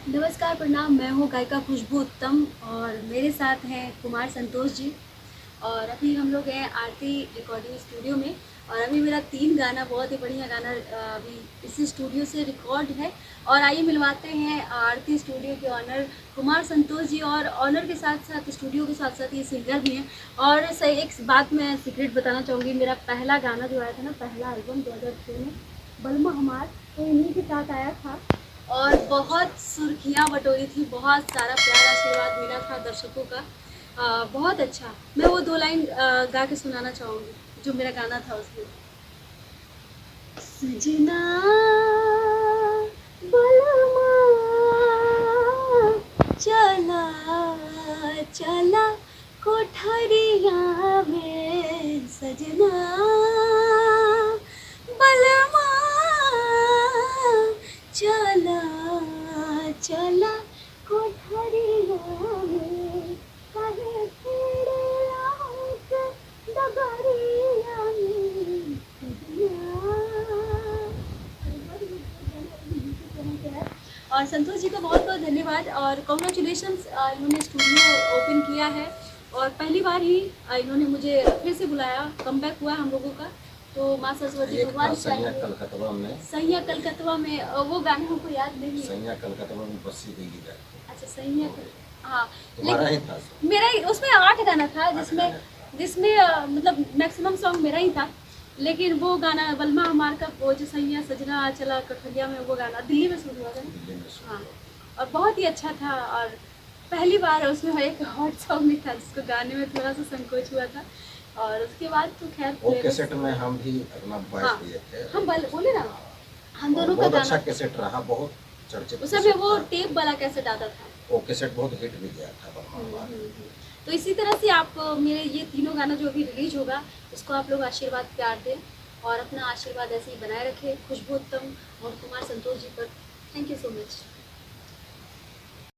नमस्कार, प्रणाम। मैं हूँ गायिका खुशबू उत्तम और मेरे साथ हैं कुमार संतोष जी। और अभी हम लोग हैं आरती रिकॉर्डिंग स्टूडियो में। और अभी मेरा 3 गाना, बहुत ही बढ़िया गाना अभी इसी स्टूडियो से रिकॉर्ड है। और आइए मिलवाते हैं आरती स्टूडियो के ऑनर कुमार संतोष जी। और ऑनर के साथ साथ स्टूडियो के साथ साथ ये सिंगर भी हैं। और सही एक बात मैं सीक्रेट बताना चाहूँगी, मेरा पहला गाना जो आया था ना, पहला एल्बम 2006 में, बलमा हमार, तो इन्हीं के साथ आया था। और बहुत सुर्खियाँ बटोरी थी, बहुत सारा प्यार आशीर्वाद मिला था दर्शकों का। बहुत अच्छा। मैं वो 2 लाइन गा के सुनाना चाहूँगी जो मेरा गाना था उसमें। सजना बलमा चला चला कोठरिया में, सजना बलमा चला चला कोठरिया में, काहे छेड़ेला हमके डगरिया में, सजना। और संतोष जी का बहुत बहुत धन्यवाद और कॉन्ग्रेचुलेशंस। इन्होंने स्टूडियो ओपन किया है और पहली बार ही इन्होंने मुझे फिर से बुलाया, कमबैक हुआ हम लोगों का। तो माँ सरस्वती भगवान सैया कलकत्ता में, सैया कलकत्ता में वो गाना हमको याद नहीं है। सैया कलकत्ता में बस्सी देगी जाती। अच्छा, सैया हाँ, तुम्हारा ही था? मेरा ही उसमें 8 गाना था जिसमें जिसमें मतलब मैक्सिमम सॉन्ग मेरा ही था। लेकिन वो गाना बलमा हमार का, वो जो सैया सजना चला कठरिया में, वो गाना दिल्ली में शुरू हुआ था ना। हाँ, और बहुत ही अच्छा था। और पहली बार उसमें एक हॉट सॉन्ग भी था जिसको गाने में थोड़ा सा संकोच हुआ था। और उसके बाद तो खैर वो कैसेट में हम भी अपना वॉइस दिए थे। हम बोले ना, हम दोनों का बहुत गाना अच्छा कैसेट रहा, बहुत चर्चित। उस समय वो टेप वाला कैसेट आता था, वो कैसेट बहुत हिट भी गया था। तो इसी तरह से आप मेरे ये तीनों गाना जो अभी रिलीज होगा उसको आप लोग आशीर्वाद प्यार दें और अपना आशीर्वाद ऐसे ही बनाए रखें खुशबू उत्तम और कुमार संतोष जी पर। Thank you so much.